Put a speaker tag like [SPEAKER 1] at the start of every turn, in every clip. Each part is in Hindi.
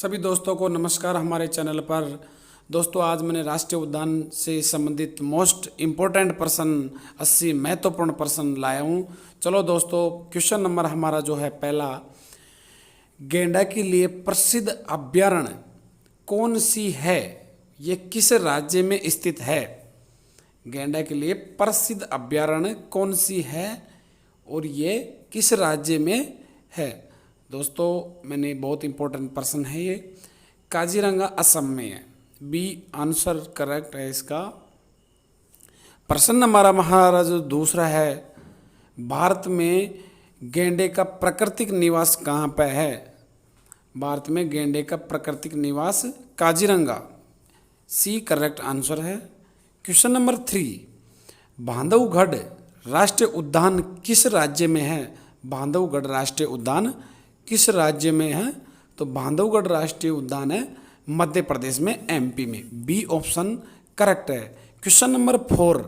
[SPEAKER 1] सभी दोस्तों को नमस्कार हमारे चैनल पर। दोस्तों आज मैंने राष्ट्रीय उद्यान से संबंधित मोस्ट इम्पोर्टेंट पर्सन 80 महत्वपूर्ण पर्सन लाया हूँ। चलो दोस्तों, क्वेश्चन नंबर हमारा जो है पहला, गेंडा के लिए प्रसिद्ध अभयारण्य कौन सी है? ये किस राज्य में स्थित है? गेंडा के लिए प्रसिद्ध अभयारण्य कौन सी है और ये किस राज्य में है? दोस्तों मैंने बहुत इंपॉर्टेंट पर्सन है ये। काजीरंगा असम में है। बी आंसर करेक्ट है इसका। प्रश्न हमारा महाराज दूसरा है, भारत में गेंडे का प्राकृतिक निवास कहाँ पे है? भारत में गेंडे का प्राकृतिक निवास काजीरंगा, सी करेक्ट आंसर है। क्वेश्चन नंबर 3, बांधवगढ़ राष्ट्रीय उद्यान किस राज्य में है? बांधवगढ़ राष्ट्रीय उद्यान किस राज्य में है? तो बांधवगढ़ राष्ट्रीय उद्यान है मध्य प्रदेश में, एमपी में। बी ऑप्शन करेक्ट है। Question number 4,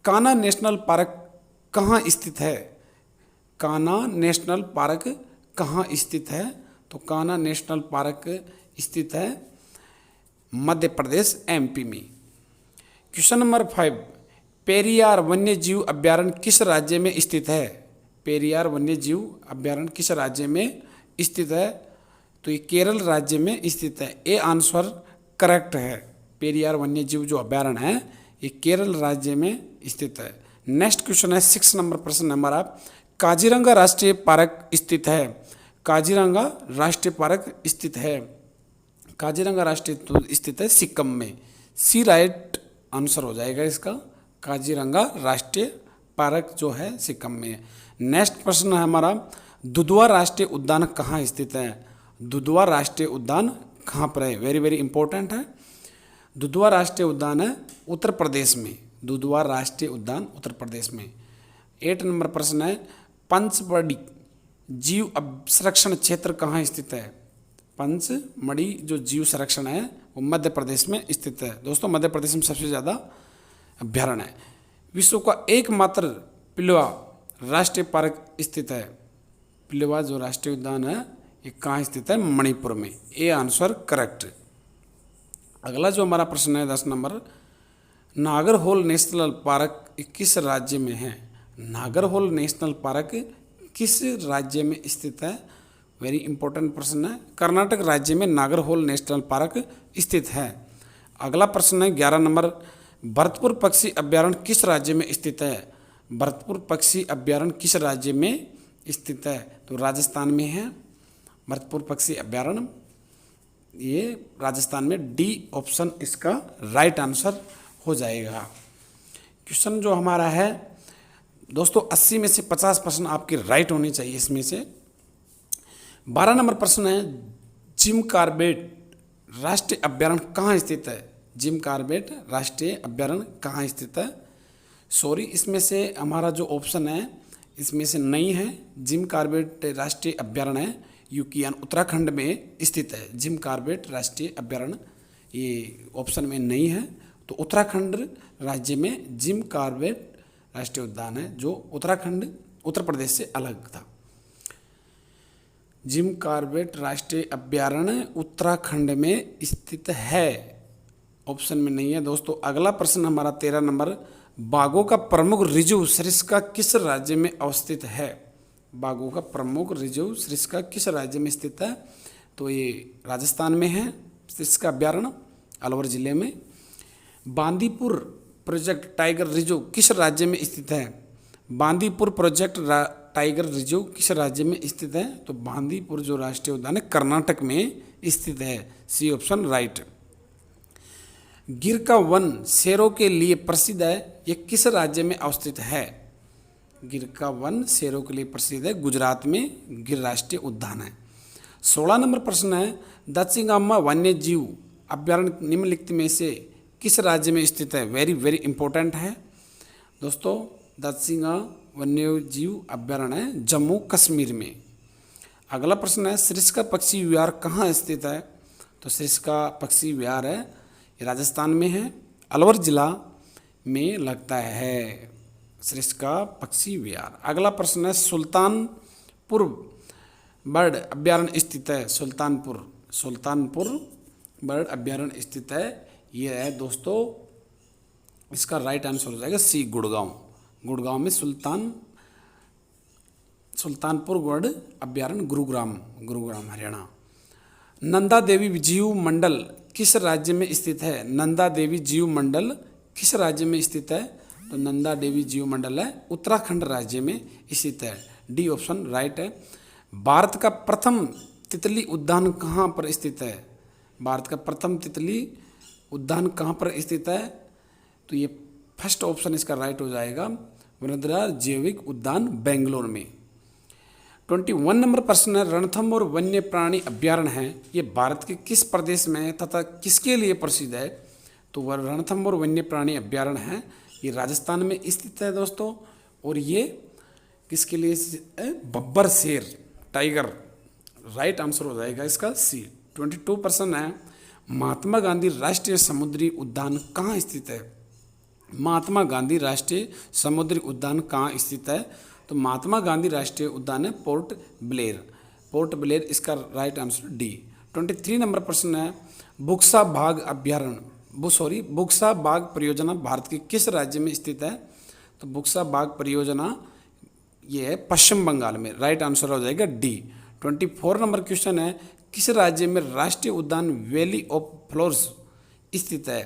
[SPEAKER 1] Kanha national park कहाँ स्थित है? कान्हा नेशनल पार्क कहाँ स्थित है? तो कान्हा नेशनल पार्क स्थित है मध्य प्रदेश, एमपी में। क्वेश्चन नंबर 5, पेरियार वन्यजीव अभयारण्य किस राज्य में स्थित है? पेरियार वन्यजीव अभयारण्य किस राज्य में स्थित है? तो ये केरल राज्य में स्थित है। ए आंसर करेक्ट है। पेरियार वन्यजीव जो अभयारण्य है ये केरल राज्य में स्थित है। नेक्स्ट क्वेश्चन है 6 नंबर प्रश्न हमारा, काजीरंगा राष्ट्रीय पार्क स्थित है? काजीरंगा राष्ट्रीय पार्क स्थित है, काजीरंगा राष्ट्रीय स्थित है सिक्किम में। सी राइट आंसर हो जाएगा इसका। काजीरंगा राष्ट्रीय पार्क जो है सिक्किम में है। नेक्स्ट प्रश्न है हमारा, दुधवा राष्ट्रीय उद्यान कहाँ स्थित है? दुधवा राष्ट्रीय उद्यान कहाँ पर है? वेरी वेरी इंपॉर्टेंट है। दुधवा राष्ट्रीय उद्यान है उत्तर प्रदेश में। दुधवा राष्ट्रीय उद्यान उत्तर प्रदेश में। 8 नंबर प्रश्न है, पंचमढ़ी जीव संरक्षण क्षेत्र कहाँ स्थित है? पंचमढ़ी जो जीव संरक्षण है वो मध्य प्रदेश में स्थित है। दोस्तों मध्य प्रदेश में सबसे ज़्यादा अभ्यारण्य है। विश्व का एकमात्र पिलवा राष्ट्रीय पार्क स्थित है। पिलवा जो राष्ट्रीय उद्यान है ये कहाँ स्थित है? मणिपुर में। A answer correct. अगला जो हमारा प्रश्न है 10 नंबर, नागरहोल नेशनल पार्क किस राज्य में है? नागरहोल नेशनल पार्क किस राज्य में स्थित है? वेरी इंपॉर्टेंट प्रश्न है। कर्नाटक राज्य में नागरहोल नेशनल पार्क स्थित है। अगला प्रश्न है 11 नंबर, भरतपुर पक्षी अभयारण्य किस राज्य में स्थित है? भरतपुर पक्षी अभयारण्य किस राज्य में स्थित है? तो राजस्थान में है भरतपुर पक्षी अभयारण्य, ये राजस्थान में। डी ऑप्शन इसका राइट आंसर हो जाएगा। क्वेश्चन जो हमारा है दोस्तों 80 में से 50 प्रश्न आपके राइट होने चाहिए इसमें से। 12 नंबर प्रश्न है, जिम कॉर्बेट राष्ट्रीय अभयारण्य कहाँ स्थित है? जिम कॉर्बेट राष्ट्रीय अभयारण्य कहाँ स्थित है? सॉरी, इसमें से हमारा जो ऑप्शन है इसमें से नहीं है। जिम कॉर्बेट राष्ट्रीय अभयारण्य है यूपी यानी उत्तराखंड में स्थित है। जिम कॉर्बेट राष्ट्रीय अभयारण्य ये ऑप्शन में नहीं है। तो उत्तराखंड राज्य में जिम कॉर्बेट राष्ट्रीय उद्यान है जो उत्तराखंड उत्तर प्रदेश से अलग था। जिम कॉर्बेट राष्ट्रीय अभयारण्य उत्तराखंड में स्थित है, ऑप्शन में नहीं है। दोस्तों अगला प्रश्न हमारा 13 नंबर, बाघों का प्रमुख रिजर्व सरिस्का किस राज्य में अवस्थित है? बाघों का प्रमुख रिजर्व सरिस्का किस राज्य में स्थित है? तो ये राजस्थान में है सरिस्का अभयारण्य, अलवर जिले में। बांदीपुर प्रोजेक्ट टाइगर रिजर्व किस राज्य में स्थित है? बांदीपुर प्रोजेक्ट टाइगर रिजर्व किस राज्य में स्थित है? तो बांदीपुर जो राष्ट्रीय उद्यान है कर्नाटक में स्थित है। C option right. गिर का वन शेरों के लिए प्रसिद्ध है, ये किस राज्य में अवस्थित है? गिर का वन शेरों के लिए प्रसिद्ध है, गुजरात में गिर राष्ट्रीय उद्यान है। 16 नंबर प्रश्न है, दक्षिणाम्मा वन्य जीव अभयारण्य निम्नलिखित में से किस राज्य में स्थित है? वेरी वेरी इंपॉर्टेंट है दोस्तों। दक्षिणा वन्य जीव अभयारण्य है जम्मू कश्मीर में। अगला प्रश्न है, सरिस्का पक्षी विहार कहाँ स्थित है? तो सरिस्का पक्षी विहार है ये राजस्थान में है, अलवर जिला में लगता है सरिस्का पक्षी विहार। अगला प्रश्न है, सुल्तानपुर बर्ड अभयारण्य स्थित है? सुल्तानपुर सुल्तानपुर बर्ड अभ्यारण्य स्थित है। ये है दोस्तों, इसका राइट आंसर हो जाएगा सी, गुड़गांव। गुड़गांव में सुल्तानपुर बर्ड अभ्यारण्य, गुरुग्राम हरियाणा। नंदा देवी जीव मंडल किस राज्य में स्थित है? नंदा देवी जीव मंडल किस राज्य में स्थित है? तो नंदा देवी जीव मंडल है उत्तराखंड राज्य में स्थित है। डी ऑप्शन राइट है। भारत का प्रथम तितली उद्यान कहाँ पर स्थित है? भारत का प्रथम तितली उद्यान कहाँ पर स्थित है? तो ये फर्स्ट ऑप्शन इसका राइट हो जाएगा, वनद्वार जैविक उद्यान बेंगलोर में। 21 नंबर प्रश्न है, रणथंभौर वन्य प्राणी अभ्यारण्य है, ये भारत के किस प्रदेश में है तथा किसके लिए प्रसिद्ध है? तो वह रणथंभौर वन्य प्राणी अभ्यारण्य है, ये राजस्थान में स्थित है दोस्तों। और ये किसके लिए स्थित है? बब्बर शेर, टाइगर। राइट आंसर हो जाएगा इसका सी। 22% है, महात्मा गांधी राष्ट्रीय समुद्री उद्यान कहाँ स्थित है? महात्मा गांधी राष्ट्रीय समुद्री उद्यान कहाँ स्थित है? तो महात्मा गांधी राष्ट्रीय उद्यान है पोर्ट ब्लेयर। पोर्ट ब्लेयर इसका राइट आंसर डी। 23 नंबर प्रश्न है, बुक्सा बाघ अभ्यारण्य बुक्सा बाघ परियोजना भारत के किस राज्य में स्थित है? तो बुक्सा बाघ परियोजना ये है पश्चिम बंगाल में। राइट आंसर हो जाएगा डी। 24 नंबर क्वेश्चन है, किस राज्य में राष्ट्रीय उद्यान वैली ऑफ फ्लावर्स स्थित है?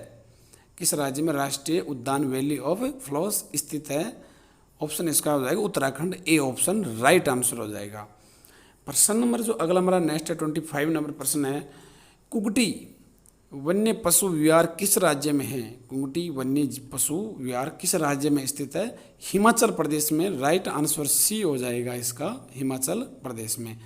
[SPEAKER 1] किस राज्य में राष्ट्रीय उद्यान वैली ऑफ फ्लावर्स स्थित है? ऑप्शन इसका हो जाएगा Uttarakhand, A option right answer हो जाएगा। प्रश्न नंबर जो अगला हमारा नेक्स्ट है 25 नंबर प्रश्न है, कुगटी वन्य पशु विहार किस राज्य में है? कुगटी वन्य पशु विहार किस राज्य में स्थित है? हिमाचल प्रदेश में। राइट आंसर सी हो जाएगा इसका, हिमाचल प्रदेश में।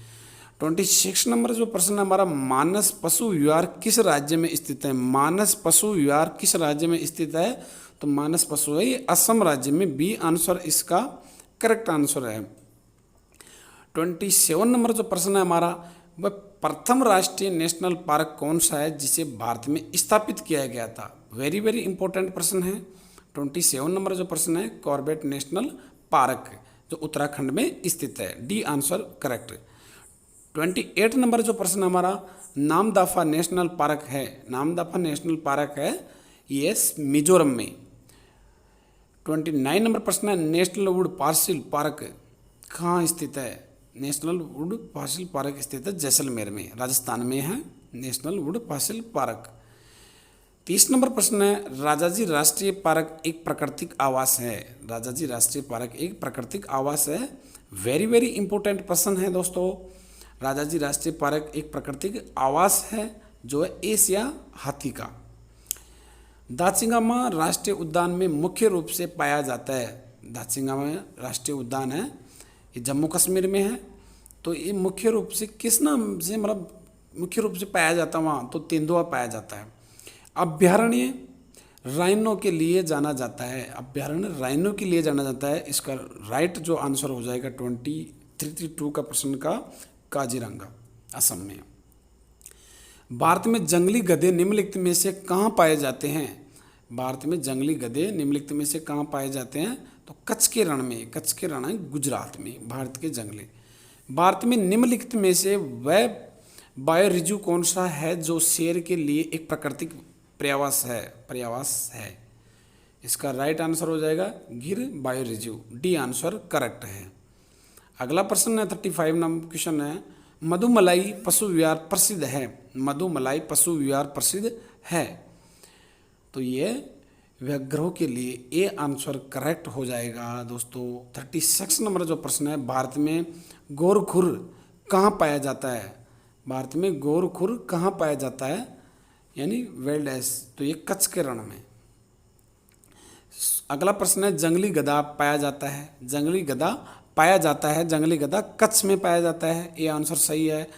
[SPEAKER 1] 26 नंबर जो प्रश्न हमारा, मानस पशु विहार किस राज्य में स्थित है? मानस पशु विहार किस राज्य में स्थित है? तो मानस पशु है ये असम राज्य में। बी आंसर इसका करेक्ट आंसर है। 27 नंबर जो प्रश्न है हमारा, वह प्रथम राष्ट्रीय नेशनल पार्क कौन सा है जिसे भारत में स्थापित किया गया था? वेरी वेरी इंपॉर्टेंट प्रश्न है। 27 नंबर जो प्रश्न है, कॉर्बेट नेशनल पार्क जो उत्तराखंड में स्थित है। D answer correct. 28 नंबर जो प्रश्न हमारा, नामदफा नेशनल पार्क है, नामदफा नेशनल पार्क है ये मिजोरम में। 29 नंबर प्रश्न है, नेशनल वुड फॉसिल पार्क कहाँ स्थित है? नेशनल वुड फॉसिल पार्क स्थित है जैसलमेर में, राजस्थान में है national would fossil park. 30 number प्रश्न है, राजाजी राष्ट्रीय पार्क एक प्राकृतिक आवास है। राजाजी राष्ट्रीय पार्क एक प्राकृतिक आवास है। वेरी वेरी इंपॉर्टेंट प्रश्न है दोस्तों। राजाजी राष्ट्रीय पार्क एक प्राकृतिक आवास है जो है एशिया हाथी का। दाचिंगामा राष्ट्रीय उद्यान में मुख्य रूप से पाया जाता है। दाचिंगामा राष्ट्रीय उद्यान है, ये जम्मू कश्मीर में है। तो ये मुख्य रूप से किस नाम से, मतलब मुख्य रूप से पाया जाता है वहाँ, तो तेंदुआ पाया जाता है। अभ्यारण्य राइनो के लिए जाना जाता है। अभ्यारण्य राइनो के लिए जाना जाता है। इसका राइट जो आंसर हो जाएगा 2332 का प्रश्न का, काजीरंगा असम में। भारत में जंगली गधे निम्नलिखित में से कहाँ पाए जाते हैं? भारत में जंगली गधे निम्नलिखित में से कहाँ पाए जाते हैं? तो कच्छ के रण में। कच्छ के रण है गुजरात में, भारत के जंगली। भारत में निम्नलिखित में से वह बायोरिज्यू कौन सा है जो शेर के लिए एक प्राकृतिक पर्यावास है? इसका राइट आंसर हो जाएगा गिर बायोरिज्यू। डी आंसर करेक्ट है। अगला प्रश्न है 35 नंबर क्वेश्चन है, मधुमलाई पशु विहार प्रसिद्ध है। मधुमलाई पशु विहार प्रसिद्ध है, तो ये व्याघ्रों के लिए ए आंसर करेक्ट हो जाएगा दोस्तों। 36 नंबर जो प्रश्न है, भारत में गोरखुर कहाँ पाया जाता है? भारत में गोरखुर कहाँ पाया जाता है, यानी वेल्ड एस, तो ये कच्छ के रण में। अगला प्रश्न है, जंगली गधा पाया जाता है। जंगली गधा पाया जाता है, जंगली गधा कच्छ में पाया जाता है, ये आंसर सही है।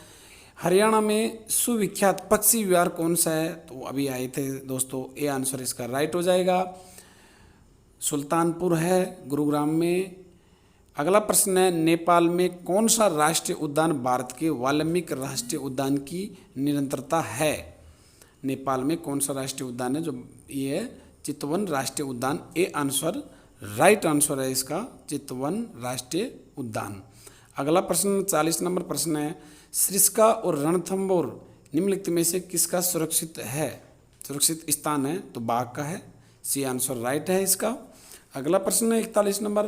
[SPEAKER 1] हरियाणा में सुविख्यात पक्षी विहार कौन सा है? तो अभी आए थे दोस्तों, ये आंसर इसका राइट हो जाएगा, सुल्तानपुर है गुरुग्राम में। अगला प्रश्न है, नेपाल में कौन सा राष्ट्रीय उद्यान भारत के वाल्मीकि राष्ट्रीय उद्यान की निरंतरता है? नेपाल में कौन सा राष्ट्रीय उद्यान है? जो ये चितवन राष्ट्रीय उद्यान, ए आंसर राइट आंसर है इसका, चितवन राष्ट्रीय उद्यान। अगला प्रश्न 40 नंबर प्रश्न है, सरिस्का और रणथंभौर निम्नलिखित में से किसका सुरक्षित स्थान है? तो बाघ का है। सी आंसर राइट है इसका। अगला प्रश्न है 41 नंबर,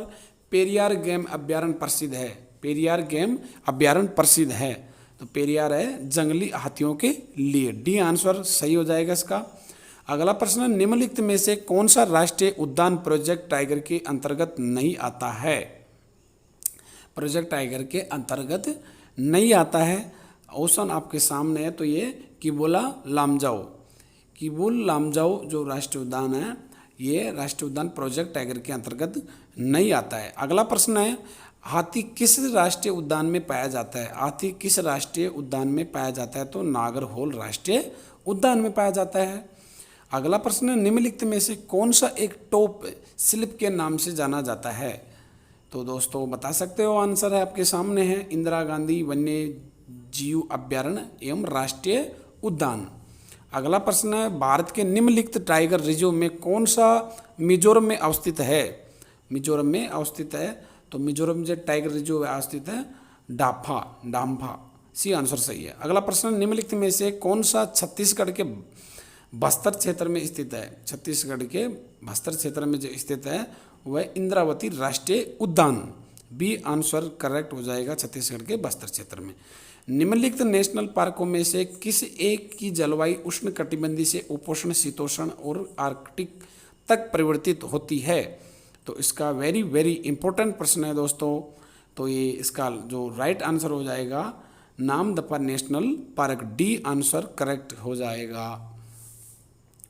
[SPEAKER 1] पेरियार गेम अभ्यारण्य प्रसिद्ध है। पेरियार गेम अभ्यारण्य प्रसिद्ध है, तो पेरियार है जंगली हाथियों के लिए। डी आंसर सही हो जाएगा इसका। अगला प्रश्न, निम्नलिखित में से कौन सा राष्ट्रीय उद्यान प्रोजेक्ट टाइगर के अंतर्गत नहीं आता है? प्रोजेक्ट टाइगर के अंतर्गत नहीं आता है। ऑप्शन आपके सामने है, तो ये किबुला लामजाओ। किबुल लामजाओ जो राष्ट्रीय उद्यान है, ये राष्ट्रीय उद्यान प्रोजेक्ट टाइगर के अंतर्गत नहीं आता है। अगला प्रश्न है, हाथी किस राष्ट्रीय उद्यान में पाया जाता है? हाथी किस राष्ट्रीय उद्यान में पाया जाता है? तो नागरहोल राष्ट्रीय उद्यान में पाया जाता है। अगला प्रश्न है, निम्नलिखित में से कौन सा एक टॉप शिल्प के नाम से जाना जाता है? तो दोस्तों बता सकते हो, आंसर है आपके सामने है, इंदिरा गांधी वन्य जीव अभ्यारण्य एवं राष्ट्रीय उद्यान। अगला प्रश्न है, भारत के निम्नलिखित टाइगर रिजर्व में कौन सा मिजोरम में अवस्थित है? मिजोरम में अवस्थित है, तो मिजोरम जो टाइगर रिजर्व अवस्थित है डाम्फा। सी आंसर सही है। अगला प्रश्न, निम्नलिखित में से कौन सा छत्तीसगढ़ के बस्तर क्षेत्र में स्थित है? छत्तीसगढ़ के बस्तर क्षेत्र में जो स्थित है वह इंद्रावती राष्ट्रीय उद्यान। बी आंसर करेक्ट हो जाएगा, छत्तीसगढ़ के बस्तर क्षेत्र में। निम्नलिखित नेशनल पार्कों में से किस एक की जलवायु उष्णकटिबंधीय से उपोष्ण, शीतोष्ण और आर्कटिक तक परिवर्तित होती है? तो इसका वेरी वेरी इंपॉर्टेंट प्रश्न है दोस्तों। तो ये इसका जो राइट आंसर हो जाएगा Namdapha national park. D answer correct हो जाएगा,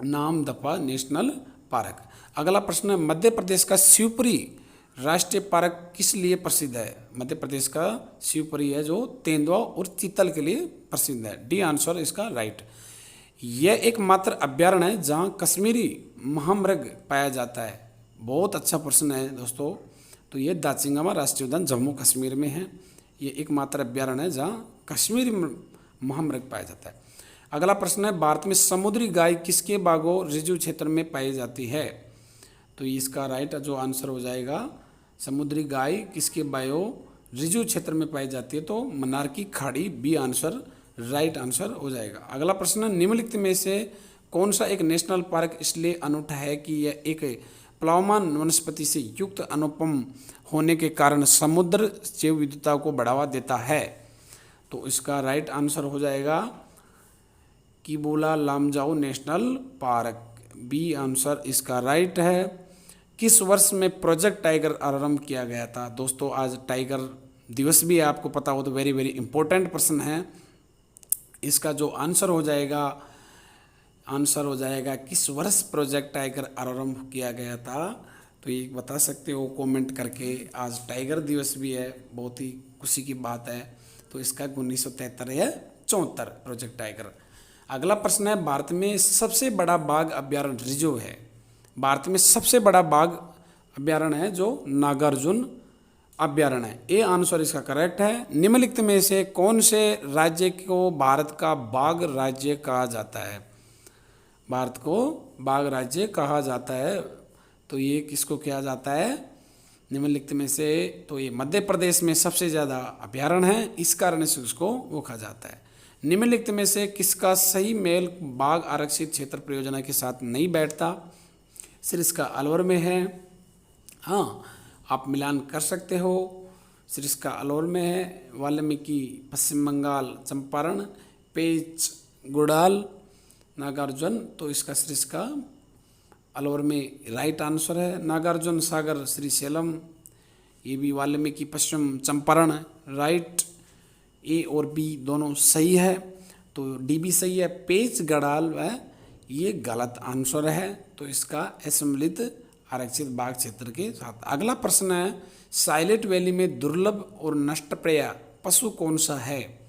[SPEAKER 1] नामदफा नेशनल पार्क। अगला प्रश्न है, मध्य प्रदेश का शिवपुरी राष्ट्रीय पार्क किस लिए प्रसिद्ध है? मध्य प्रदेश का शिवपुरी है जो तेंदुआ और चीतल के लिए प्रसिद्ध है। डी आंसर इसका राइट। यह एकमात्र अभ्यारण्य है जहाँ कश्मीरी महामृग पाया जाता है। बहुत अच्छा प्रश्न है दोस्तों। तो ये दाचिंगमा राष्ट्रीय उद्यान जम्मू कश्मीर में है। ये एकमात्र अभ्यारण्य है जहाँ कश्मीरी महामृग पाया जाता है। अगला प्रश्न है, भारत में समुद्री गाय किसके बागों रिजर्व क्षेत्र में पाई जाती है? तो इसका राइट जो आंसर हो जाएगा, समुद्री गाय किसके बायो रिजर्व क्षेत्र में पाई जाती है? तो मन्नार की खाड़ी। बी आंसर राइट आंसर हो जाएगा। अगला प्रश्न, निम्नलिखित में से कौन सा एक नेशनल पार्क इसलिए अनूठा है कि यह एक प्लावमान वनस्पति से युक्त अनुपम होने के कारण समुद्र जैव विविधता को बढ़ावा देता है? तो इसका राइट आंसर हो जाएगा Keibul Lamjao national park. B answer इसका राइट है। किस वर्ष में प्रोजेक्ट टाइगर आरंभ किया गया था? दोस्तों आज टाइगर दिवस भी है, आपको पता हो, तो वेरी वेरी इंपॉर्टेंट प्रश्न है। इसका जो आंसर हो जाएगा किस वर्ष प्रोजेक्ट टाइगर आरंभ किया गया था? तो ये बता सकते हो कमेंट करके। आज टाइगर दिवस भी है, बहुत ही खुशी की बात है। तो इसका 1973 या 74 प्रोजेक्ट टाइगर। अगला प्रश्न है, भारत में सबसे बड़ा बाघ अभ्यारण्य रिजर्व है। भारत में सबसे बड़ा बाघ अभ्यारण्य है जो नागार्जुन अभ्यारण्य है। ए आंसर इसका करेक्ट है। निम्नलिखित में से कौन से राज्य को भारत का बाघ राज्य कहा जाता है? भारत को बाघ राज्य कहा जाता है, तो ये किसको किया जाता है? निम्नलिखित में से तो ये मध्य प्रदेश में सबसे ज़्यादा अभ्यारण्य है, इस कारण से उसको वो कहा जाता है। निम्नलिखित में से किसका सही मेल बाघ आरक्षित क्षेत्र परियोजना के साथ नहीं बैठता? सिर्फ इसका अलवर में है। हाँ, आप मिलान कर सकते हो। सिर्फ इसका अलवर में है, वाल्मीकि पश्चिम बंगाल चंपारण, पेच गुड़ाल नागार्जुन, तो इसका सिर्फ इसका अलवर में राइट आंसर है। नागार्जुन सागर श्रीशैलम, ये भी वाल्मीकि पश्चिम चंपारण राइट। ए और बी दोनों सही है, तो डी भी सही है। पेच गढ़ाल है ये गलत आंसर है, तो इसका सम्मिलित आरक्षित बाघ क्षेत्र के साथ। अगला प्रश्न है, साइलेंट वैली में दुर्लभ और नष्टप्राय पशु कौन सा है?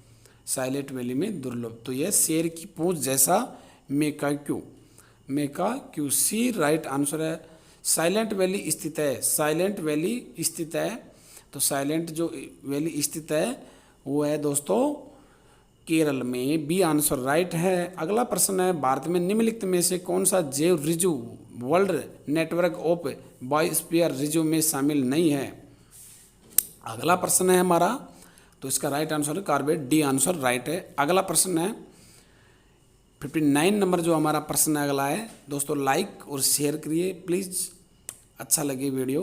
[SPEAKER 1] साइलेंट वैली में दुर्लभ, तो यह शेर की पूंछ जैसा मेकाक्यू। सी राइट आंसर है। साइलेंट वैली स्थित है, साइलेंट वैली स्थित है, तो साइलेंट जो वैली स्थित है वो है दोस्तों केरल में। बी आंसर राइट है। अगला प्रश्न है, भारत में निम्नलिखित में से कौन सा जैव reserve world network of biosphere reserve में शामिल नहीं है? अगला प्रश्न है हमारा, तो इसका राइट आंसर है कार्बेट। डी आंसर राइट है। अगला प्रश्न है, 59 नंबर जो हमारा प्रश्न अगला है दोस्तों, लाइक और शेयर करिए प्लीज़, अच्छा लगे वीडियो।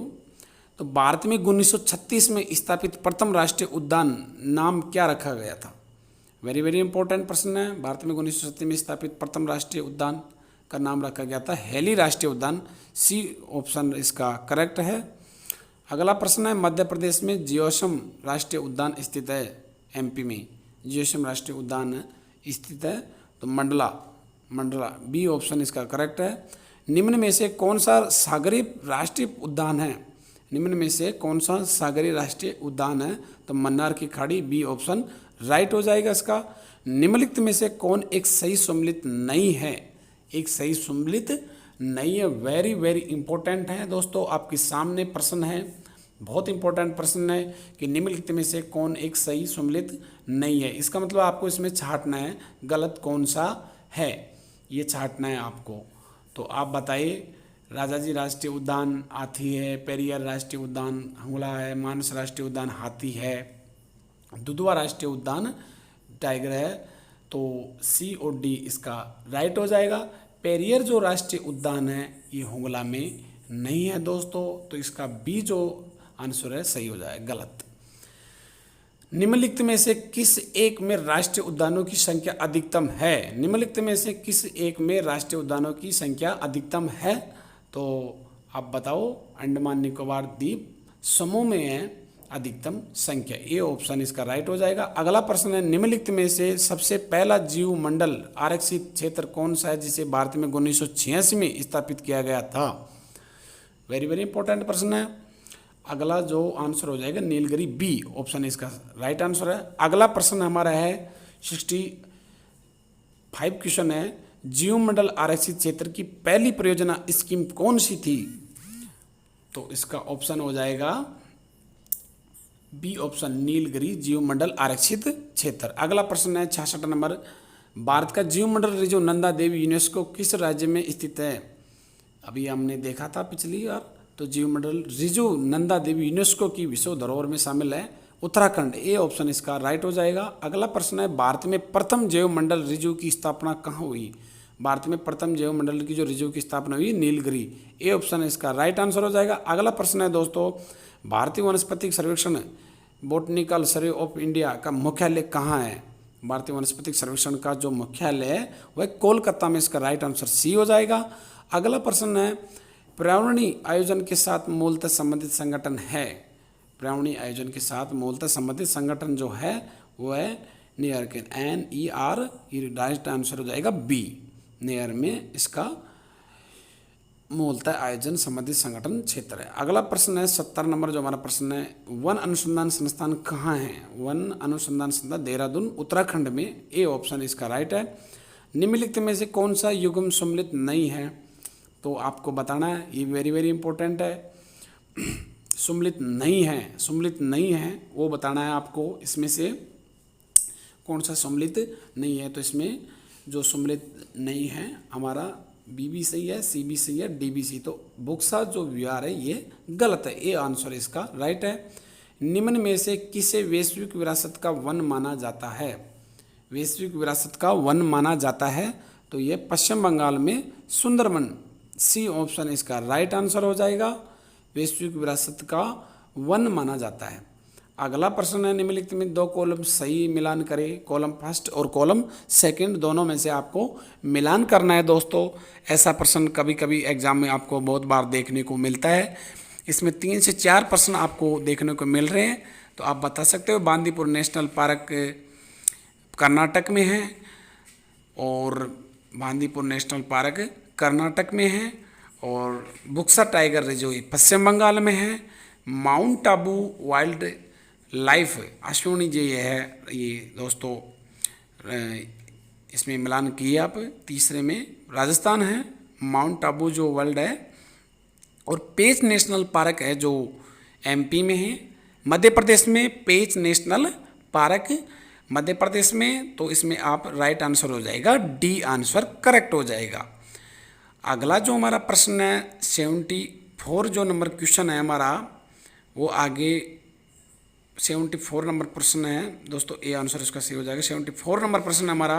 [SPEAKER 1] तो भारत में 1936 में स्थापित प्रथम राष्ट्रीय उद्यान नाम क्या रखा गया था? वेरी वेरी इंपॉर्टेंट प्रश्न है। भारत में 1936 में स्थापित प्रथम राष्ट्रीय उद्यान का नाम रखा गया था हेली राष्ट्रीय उद्यान। सी ऑप्शन इसका करेक्ट है। अगला प्रश्न है, मध्य प्रदेश में जियोसम राष्ट्रीय उद्यान स्थित है। एमपी में जियोसम राष्ट्रीय उद्यान स्थित है, तो मंडला बी ऑप्शन इसका करेक्ट है। निम्न में से कौन सा सागरीय राष्ट्रीय उद्यान है? निम्न में से कौन सा सागरीय राष्ट्रीय उद्यान है? तो मन्नार की खाड़ी, बी ऑप्शन राइट हो जाएगा इसका। निम्नलिखित में से कौन एक सही सम्मिलित नहीं है? एक सही सम्मिलित नहीं है, वेरी वेरी इंपॉर्टेंट है दोस्तों, आपके सामने प्रश्न है, बहुत इंपॉर्टेंट प्रश्न है कि निम्नलिखित में से कौन एक सही सम्मिलित नहीं है। इसका मतलब आपको इसमें छांटना है गलत कौन सा है, ये छांटना है आपको। तो आप बताइए, राजाजी राष्ट्रीय उद्यान हाथी है, पेरियार राष्ट्रीय उद्यान हुंगला है, मानस राष्ट्रीय उद्यान हाथी है, दुधवा राष्ट्रीय उद्यान टाइगर है, तो सी और डी इसका राइट हो जाएगा। पेरियर जो राष्ट्रीय उद्यान है ये हुंगला में नहीं है दोस्तों, तो इसका बी जो आंसर है सही हो जाएगा, गलत। निम्नलिखित में से किस एक में राष्ट्रीय उद्यानों की संख्या अधिकतम है? निम्नलिखित में से किस एक में राष्ट्रीय उद्यानों की संख्या अधिकतम है? तो आप बताओ। अंडमान निकोबार द्वीप समूह में है अधिकतम संख्या, ये ऑप्शन इसका राइट हो जाएगा। अगला प्रश्न है, निम्नलिखित में से सबसे पहला जीव मंडल आरक्षित क्षेत्र कौन सा है जिसे भारत में 1986 में स्थापित किया गया था? वेरी वेरी इंपॉर्टेंट प्रश्न है। अगला जो आंसर हो जाएगा नीलगिरी, बी ऑप्शन इसका राइट आंसर है। अगला प्रश्न हमारा है 65 क्वेश्चन है, जीव मंडल आरक्षित क्षेत्र की पहली परियोजना स्कीम कौन सी थी? तो इसका ऑप्शन हो जाएगा बी ऑप्शन नीलगिरी जीव मंडल आरक्षित क्षेत्र। अगला प्रश्न है 66 नंबर, भारत का जीव मंडल रिजर्व नंदा देवी यूनेस्को किस राज्य में स्थित है? अभी हमने देखा था पिछली बार, तो जीव मंडल रिजर्व नंदा देवी यूनेस्को की विश्व धरोहर में शामिल है उत्तराखंड, ए ऑप्शन इसका राइट हो जाएगा। अगला प्रश्न है, भारत में प्रथम जैव मंडल रिजर्व की स्थापना कहाँ हुई? भारत में प्रथम जैव मंडल की जो रिजर्व की स्थापना हुई नीलगिरी, ए ऑप्शन इसका राइट आंसर हो जाएगा। अगला प्रश्न है दोस्तों, भारतीय वनस्पतिक सर्वेक्षण बोटनिकल सर्वे ऑफ इंडिया का मुख्यालय कहाँ है? भारतीय वनस्पतिक सर्वेक्षण का जो मुख्यालय है वह कोलकाता में, इसका राइट आंसर सी हो जाएगा। अगला प्रश्न है, पर्यावरणीय आयोजन के साथ मूलतः संबंधित संगठन है। पर्यावरणीय आयोजन के साथ मूलतः संबंधित संगठन जो है वो है नेयर के, NER, ये राइट आंसर हो जाएगा बी, नेयर में इसका मूलतः आयोजन संबंधित संगठन क्षेत्र है। अगला प्रश्न है 70 नंबर जो हमारा प्रश्न है, वन अनुसंधान संस्थान कहाँ है? वन अनुसंधान संस्थान देहरादून उत्तराखंड में, ए ऑप्शन इसका राइट है। निम्नलिखित में से कौन सा युग्म सम्मिलित नहीं है? तो आपको बताना है, ये वेरी वेरी इंपॉर्टेंट है। सम्मिलित नहीं है वो बताना है आपको, इसमें से कौन सा सम्मिलित नहीं है। तो इसमें जो सम्मिलित नहीं है हमारा बी भी सही है, सी भी सही है, डी भी सही, तो बुक्सा जो विहार है ये गलत है, ए आंसर इसका राइट है। निम्न में से किसे वैश्विक विरासत का वन माना जाता है? वैश्विक विरासत का वन माना जाता है, तो ये पश्चिम बंगाल में सुंदरबन, सी ऑप्शन इसका राइट आंसर हो जाएगा, वैश्विक विरासत का वन माना जाता है। अगला प्रश्न है, निम्नलिखित में दो कॉलम सही मिलान करें। कॉलम फर्स्ट और कॉलम सेकंड दोनों में से आपको मिलान करना है दोस्तों। ऐसा प्रश्न कभी कभी एग्जाम में आपको बहुत बार देखने को मिलता है। इसमें 3 से 4 प्रश्न आपको देखने को मिल रहे हैं, तो आप बता सकते हो। बांदीपुर नेशनल पार्क कर्नाटक में है, और बांदीपुर नेशनल पार्क कर्नाटक में है, और बुक्सा टाइगर रिजर्व पश्चिम बंगाल में है। माउंट आबू वाइल्ड लाइफ अश्विनी जी है ये दोस्तों, इसमें मिलान किए आप। तीसरे में राजस्थान है, माउंट आबू जो वर्ल्ड है, और पेंच नेशनल पार्क है जो MP में है। मध्य प्रदेश में पेंच नेशनल पार्क मध्य प्रदेश में, तो इसमें आप राइट आंसर हो जाएगा, डी आंसर करेक्ट हो जाएगा। अगला जो हमारा प्रश्न है 74 जो नंबर क्वेश्चन है हमारा, वो आगे 74 नंबर प्रश्न है दोस्तों, ए आंसर इसका सही हो जाएगा। 74 नंबर प्रश्न हमारा,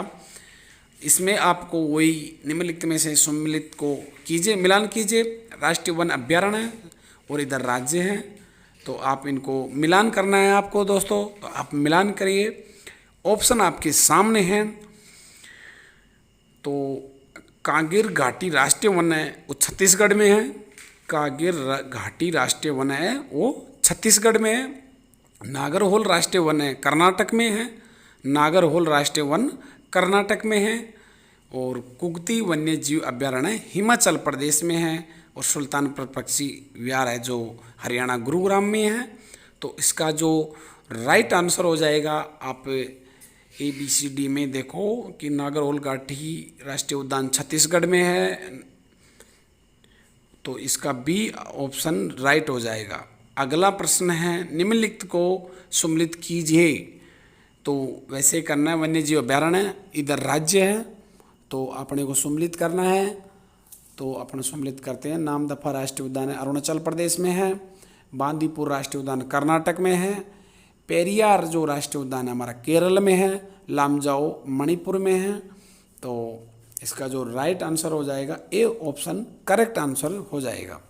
[SPEAKER 1] इसमें आपको वही निम्नलिखित में से सम्मिलित को कीजिए, मिलान कीजिए। राष्ट्रीय वन अभ्यारण्य है और इधर राज्य है, तो आप इनको मिलान करना है आपको दोस्तों। तो आप मिलान करिए। ऑप्शन आपके सामने हैं। तो कांगेर घाटी राष्ट्रीय वन है वो छत्तीसगढ़ में है। कांगेर घाटी राष्ट्रीय वन है वो छत्तीसगढ़ में है। नागरहोल राष्ट्रीय वन है कर्नाटक में है। नागरहोल राष्ट्रीय वन कर्नाटक में है। और कुगती वन्य जीव अभ्यारण्य हिमाचल प्रदेश में है। और सुल्तानपुर पक्षी विहार है जो हरियाणा गुरुग्राम में है। तो इसका जो राइट आंसर हो जाएगा, आप ABCD में देखो कि नागरहोल घाटी राष्ट्रीय उद्यान छत्तीसगढ़ में है, तो इसका B ऑप्शन राइट हो जाएगा। अगला प्रश्न है निम्नलिखित को सम्मिलित कीजिए। तो वैसे करना है, वन्य जीव अभ्यारण्य इधर राज्य है तो अपने को सम्मिलित करना है। तो अपन सम्मिलित करते हैं। नामदफा राष्ट्रीय उद्यान है अरुणाचल प्रदेश में है। बांदीपुर राष्ट्रीय उद्यान कर्नाटक में है। पेरियार जो राष्ट्रीय उद्यान है हमारा केरल में है। लामजाओ मणिपुर में है। तो इसका जो राइट आंसर हो जाएगा ए ऑप्शन करेक्ट आंसर हो जाएगा।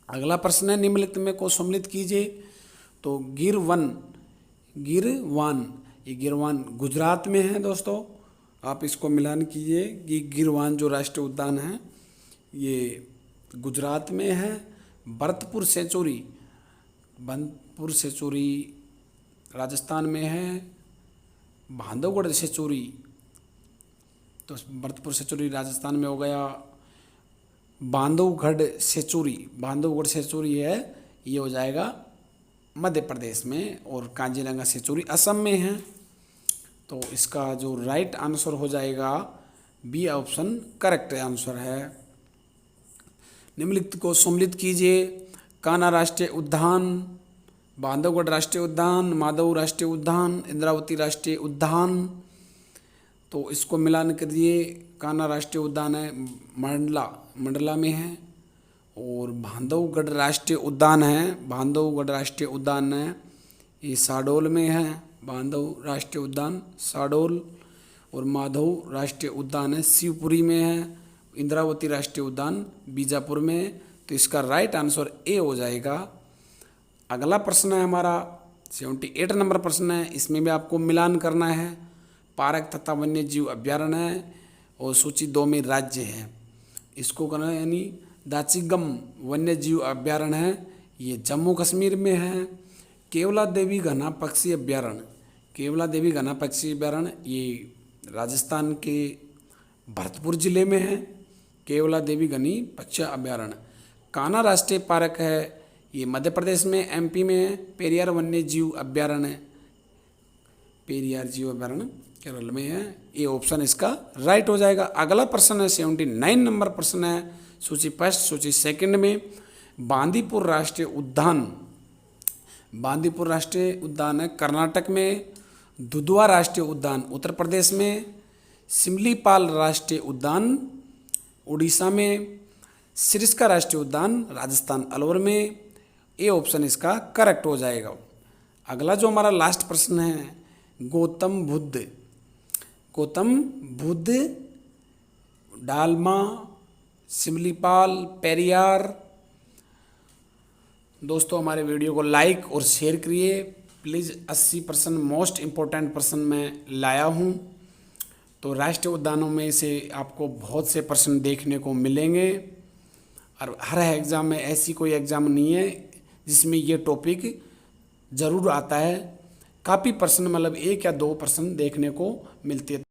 [SPEAKER 1] अगला प्रश्न है निम्नलिखित में को सम्मिलित कीजिए। तो गिरवान, ये गिरवान गुजरात में है दोस्तों। आप इसको मिलान कीजिए कि गिरवान जो राष्ट्रीय उद्यान है ये गुजरात में है। भरतपुर सेंचुरी राजस्थान में है। बांधवगढ़ सेंचुरी, तो भरतपुर सेंचुरी राजस्थान में हो गया। बांधवगढ़ सेंचुरी है, ये हो जाएगा मध्य प्रदेश में। और कांजीरंगा सेंचुरी असम में है। तो इसका जो राइट आंसर हो जाएगा B ऑप्शन करेक्ट आंसर है। निम्नलिखित को सम्मिलित कीजिए। कान्हा राष्ट्रीय उद्यान, बांधवगढ़ राष्ट्रीय उद्यान, माधव राष्ट्रीय उद्यान, इंद्रावती राष्ट्रीय उद्यान। तो इसको मिलान करिए। कान्हा राष्ट्रीय उद्यान है मंडला में है। और बांधवगढ़ राष्ट्रीय उद्यान है ये शहडोल में है। बांधव राष्ट्रीय उद्यान शहडोल। और माधव राष्ट्रीय उद्यान है शिवपुरी में है। इंद्रावती राष्ट्रीय उद्यान बीजापुर में है। तो इसका राइट आंसर ए हो जाएगा। अगला प्रश्न है हमारा 78 नंबर प्रश्न है। इसमें भी आपको मिलान करना है। पार्क तथा वन्य जीव अभ्यारण्य है और सूची 2 में राज्य है। इसको करना है, यानी दाचिगम वन्य जीव अभ्यारण्य है ये जम्मू कश्मीर में है। केवला देवी घना पक्षी अभ्यारण्य ये राजस्थान के भरतपुर जिले में है। केवला देवी घनी पक्षी अभ्यारण्य। कान्हा राष्ट्रीय पार्क है ये मध्य प्रदेश में MP में है। पेरियार वन्य जीव अभ्यारण्य केरल में है। ये ऑप्शन इसका राइट हो जाएगा। अगला प्रश्न है 79 नंबर प्रश्न है सूची फर्स्ट सूची सेकंड में। बांदीपुर राष्ट्रीय उद्यान है कर्नाटक में। दुधवा राष्ट्रीय उद्यान उत्तर प्रदेश में। सिमलीपाल राष्ट्रीय उद्यान उड़ीसा में। सिरिस्का राष्ट्रीय उद्यान राजस्थान अलवर में। ये ऑप्शन इसका करेक्ट हो जाएगा। अगला जो हमारा लास्ट प्रश्न है गौतम बुद्ध डालमा सिमलीपाल पेरियार। दोस्तों हमारे वीडियो को लाइक और शेयर करिए प्लीज़। 80% मोस्ट इम्पोर्टेंट प्रश्न मैं लाया हूँ। तो राष्ट्रीय उद्यानों में से आपको बहुत से प्रश्न देखने को मिलेंगे। और हर एग्ज़ाम में ऐसी कोई एग्ज़ाम नहीं है जिसमें ये टॉपिक ज़रूर आता है। काफ़ी प्रश्न मतलब 1 या 2 प्रश्न देखने को मिलते हैं।